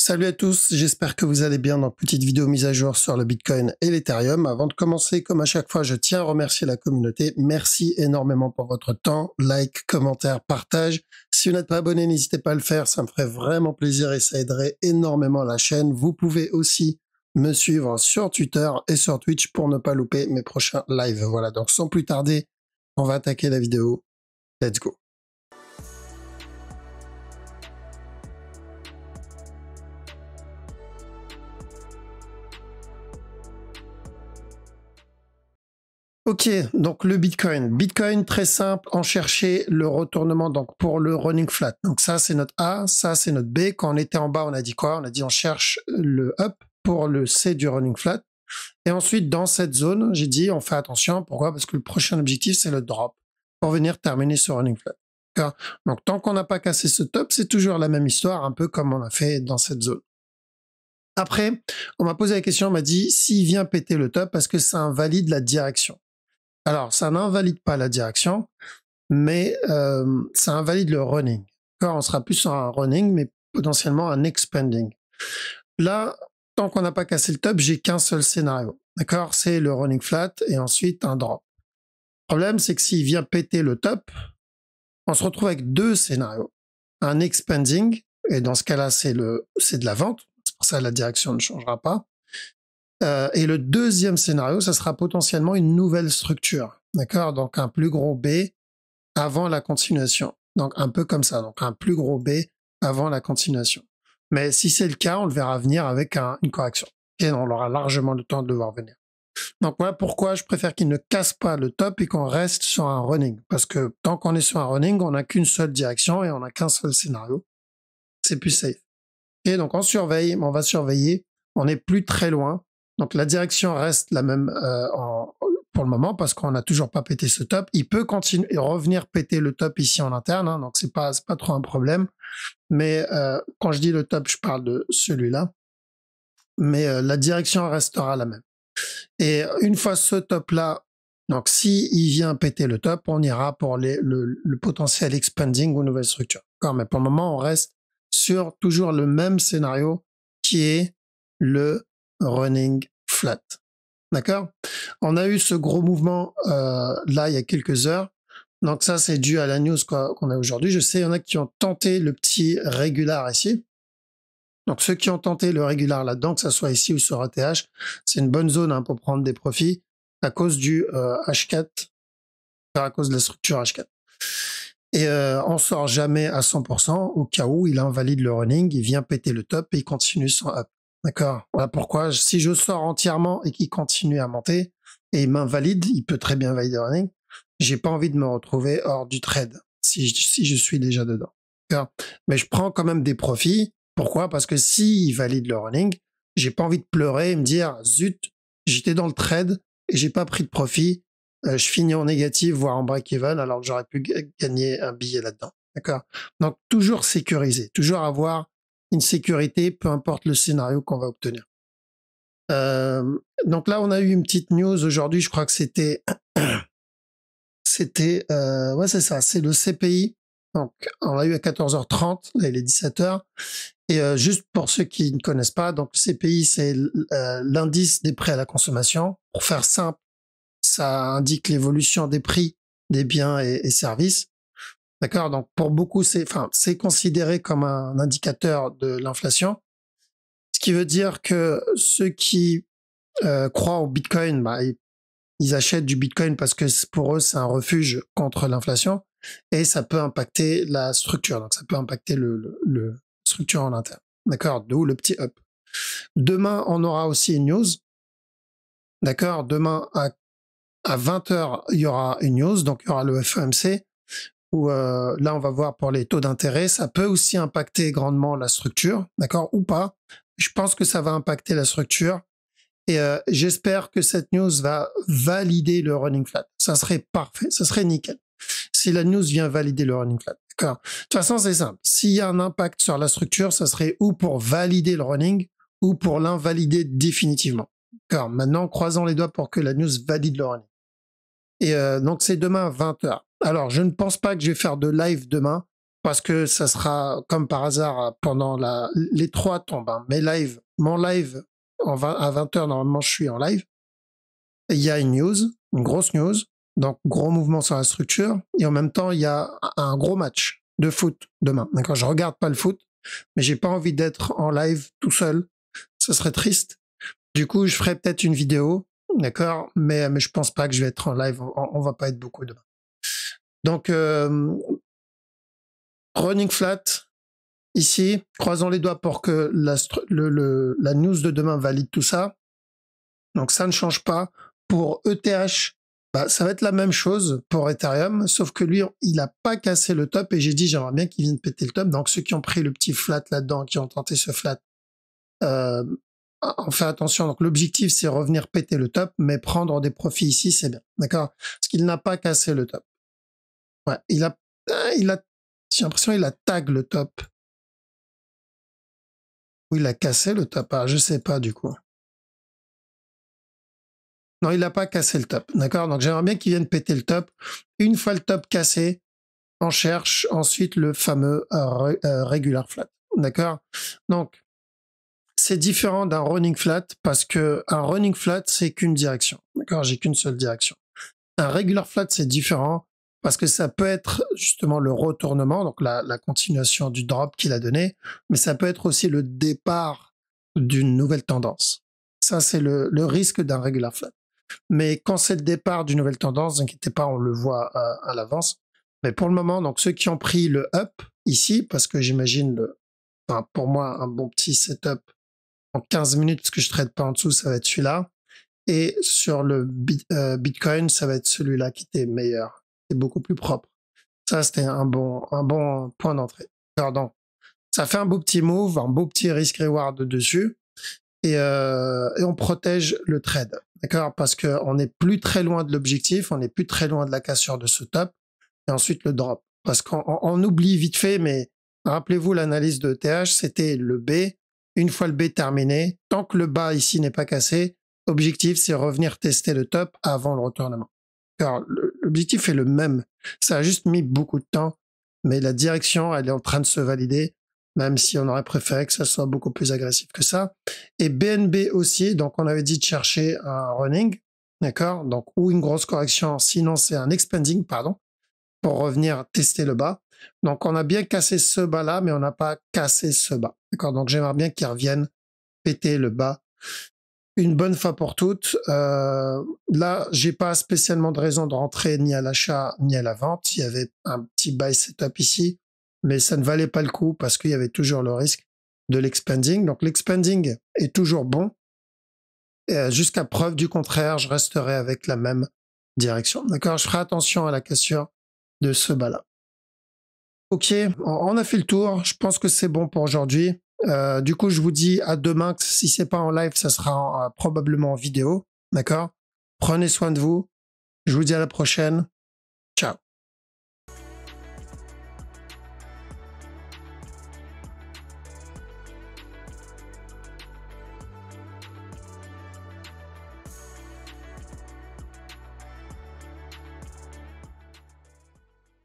Salut à tous, j'espère que vous allez bien. Donc, petite vidéo mise à jour sur le Bitcoin et l'Ethereum. Avant de commencer, comme à chaque fois, je tiens à remercier la communauté. Merci énormément pour votre temps, like, commentaire, partage. Si vous n'êtes pas abonné, n'hésitez pas à le faire, ça me ferait vraiment plaisir et ça aiderait énormément la chaîne. Vous pouvez aussi me suivre sur Twitter et sur Twitch pour ne pas louper mes prochains lives. Voilà, donc sans plus tarder, on va attaquer la vidéo. Let's go. Ok, donc le Bitcoin. Bitcoin, très simple, on cherchait le retournement donc pour le running flat. Donc ça, c'est notre A, ça, c'est notre B. Quand on était en bas, on a dit quoi? On a dit on cherche le up pour le C du running flat. Et ensuite, dans cette zone, j'ai dit on fait attention. Pourquoi? Parce que le prochain objectif, c'est le drop pour venir terminer ce running flat. Donc tant qu'on n'a pas cassé ce top, c'est toujours la même histoire, un peu comme on a fait dans cette zone. Après, on m'a posé la question, on m'a dit s'il vient péter le top, parce que ça invalide la direction. Alors, ça n'invalide pas la direction, mais ça invalide le running. On sera plus sur un running, mais potentiellement un expanding. Là, tant qu'on n'a pas cassé le top, j'ai qu'un seul scénario. D'accord? C'est le running flat et ensuite un drop. Le problème, c'est que s'il vient péter le top, on se retrouve avec deux scénarios. Un expanding, et dans ce cas-là, c'est de la vente. C'est pour ça que la direction ne changera pas. Et le deuxième scénario, ça sera potentiellement une nouvelle structure, d'accord? Donc un plus gros B avant la continuation. Donc un peu comme ça, donc un plus gros B avant la continuation. Mais si c'est le cas, on le verra venir avec une correction. Et on aura largement le temps de le voir venir. Donc voilà pourquoi je préfère qu'il ne casse pas le top et qu'on reste sur un running. Parce que tant qu'on est sur un running, on n'a qu'une seule direction et on n'a qu'un seul scénario. C'est plus safe. Et donc on surveille, on va surveiller. On n'est plus très loin. Donc la direction reste la même pour le moment parce qu'on n'a toujours pas pété ce top. Il peut continuer et revenir péter le top ici en interne, hein, donc c'est pas trop un problème. Mais quand je dis le top, je parle de celui-là. Mais la direction restera la même. Et une fois ce top-là, donc si il vient péter le top, on ira pour le potentiel expanding ou nouvelle structure. Mais pour le moment, on reste sur toujours le même scénario qui est le running flat. D'accord? On a eu ce gros mouvement là il y a quelques heures. Donc ça, c'est dû à la news qu'on a aujourd'hui. Je sais, il y en a qui ont tenté le petit régular ici. Donc ceux qui ont tenté le régular là-dedans, que ça soit ici ou sur ATH, c'est une bonne zone pour prendre des profits à cause du H4, à cause de la structure H4. Et on sort jamais à 100% au cas où il invalide le running, il vient péter le top et il continue son up. D'accord? Voilà pourquoi si je sors entièrement et qu'il continue à monter et il m'invalide, il peut très bien valider le running, j'ai pas envie de me retrouver hors du trade si je suis déjà dedans. Mais je prends quand même des profits. Pourquoi? Parce que s'il valide le running, j'ai pas envie de pleurer et me dire zut, j'étais dans le trade et j'ai pas pris de profit. Je finis en négatif, voire en break-even, alors que j'aurais pu gagner un billet là-dedans. D'accord? Donc, toujours sécuriser, toujours avoir une sécurité, peu importe le scénario qu'on va obtenir. Donc là, on a eu une petite news aujourd'hui, je crois que c'était, ouais, c'est ça, c'est le CPI. Donc, on l'a eu à 14h30, là il est 17h. Et juste pour ceux qui ne connaissent pas, donc le CPI, c'est l'indice des prix à la consommation. Pour faire simple, ça indique l'évolution des prix des biens et services. D'accord? Donc pour beaucoup, c'est considéré comme un indicateur de l'inflation. Ce qui veut dire que ceux qui croient au Bitcoin, ils achètent du Bitcoin parce que pour eux, c'est un refuge contre l'inflation et ça peut impacter la structure. Donc ça peut impacter le structure en interne. D'accord? D'où le petit up. Demain, on aura aussi une news. D'accord? Demain, à 20h, il y aura une news. Donc, il y aura le FOMC où là, on va voir pour les taux d'intérêt. Ça peut aussi impacter grandement la structure. D'accord? Ou pas. Je pense que ça va impacter la structure. Et j'espère que cette news va valider le running flat. Ça serait parfait. Ça serait nickel. Si la news vient valider le running flat. D'accord. De toute façon, c'est simple. S'il y a un impact sur la structure, ça serait ou pour valider le running ou pour l'invalider définitivement. D'accord. Maintenant, croisons les doigts pour que la news valide le running. Et donc, c'est demain à 20h. Alors, je ne pense pas que je vais faire de live demain parce que ça sera comme par hasard pendant les 3 tombent. Hein. Mon live à 20h, normalement, je suis en live. Il y a une news, une grosse news, donc gros mouvement sur la structure, et en même temps, il y a un gros match de foot demain. D'accord, je regarde pas le foot, mais j'ai pas envie d'être en live tout seul. Ça serait triste. Du coup, je ferai peut-être une vidéo, d'accord, mais je pense pas que je vais être en live. On va pas être beaucoup demain. Donc, running flat ici. Croisons les doigts pour que la news de demain valide tout ça. Donc, ça ne change pas. Pour ETH, bah, ça va être la même chose pour Ethereum, sauf que lui, il n'a pas cassé le top et j'ai dit j'aimerais bien qu'il vienne péter le top. Donc, ceux qui ont pris le petit flat là-dedans, qui ont tenté ce flat, on fait attention. Donc, l'objectif, c'est revenir péter le top, mais prendre des profits ici, c'est bien. D'accord? Parce qu'il n'a pas cassé le top. Ouais, j'ai l'impression qu'il a tag le top. Ou il a cassé le top. Ah, je sais pas, du coup. Non, il n'a pas cassé le top. D'accord? Donc, j'aimerais bien qu'il vienne péter le top. Une fois le top cassé, on cherche ensuite le fameux regular flat. D'accord? Donc, c'est différent d'un running flat parce que un running flat, c'est qu'une direction. D'accord? J'ai qu'une seule direction. Un regular flat, c'est différent parce que ça peut être justement le retournement, donc la continuation du drop qu'il a donné, mais ça peut être aussi le départ d'une nouvelle tendance. Ça, c'est le risque d'un regular flat. Mais quand c'est le départ d'une nouvelle tendance, n'inquiétez pas, on le voit à l'avance. Mais pour le moment, donc ceux qui ont pris le up ici, parce que j'imagine enfin, pour moi, un bon petit setup en 15 minutes, parce que je trade pas en dessous, ça va être celui-là. Et sur le Bitcoin, ça va être celui-là qui était meilleur, qui est beaucoup plus propre. Ça, c'était un bon point d'entrée. Alors donc, ça fait un beau petit move, un beau petit risk-reward dessus. Et on protège le trade, d'accord? Parce qu'on n'est plus très loin de l'objectif, on n'est plus très loin de la cassure de ce top, et ensuite le drop. Parce qu'on oublie vite fait, mais rappelez-vous l'analyse de ETH, c'était le B. Une fois le B terminé, tant que le bas ici n'est pas cassé, objectif c'est revenir tester le top avant le retournement. Alors l'objectif est le même, ça a juste mis beaucoup de temps, mais la direction elle est en train de se valider, même si on aurait préféré que ça soit beaucoup plus agressif que ça. Et BNB aussi, donc on avait dit de chercher un running, d'accord, donc ou une grosse correction, sinon c'est un expanding, pardon, pour revenir tester le bas. Donc on a bien cassé ce bas là, mais on n'a pas cassé ce bas, d'accord. Donc j'aimerais bien qu'ils reviennent péter le bas une bonne fois pour toutes. Là, j'ai pas spécialement de raison de rentrer ni à l'achat ni à la vente. Il y avait un petit buy setup ici, mais ça ne valait pas le coup parce qu'il y avait toujours le risque de l'expanding. Donc l'expanding est toujours bon. Jusqu'à preuve du contraire, je resterai avec la même direction. D'accord? Je ferai attention à la cassure de ce bas-là. Ok, on a fait le tour. Je pense que c'est bon pour aujourd'hui. Du coup, je vous dis à demain. Si c'est pas en live, ça sera probablement en vidéo. D'accord? Prenez soin de vous. Je vous dis à la prochaine. Ciao.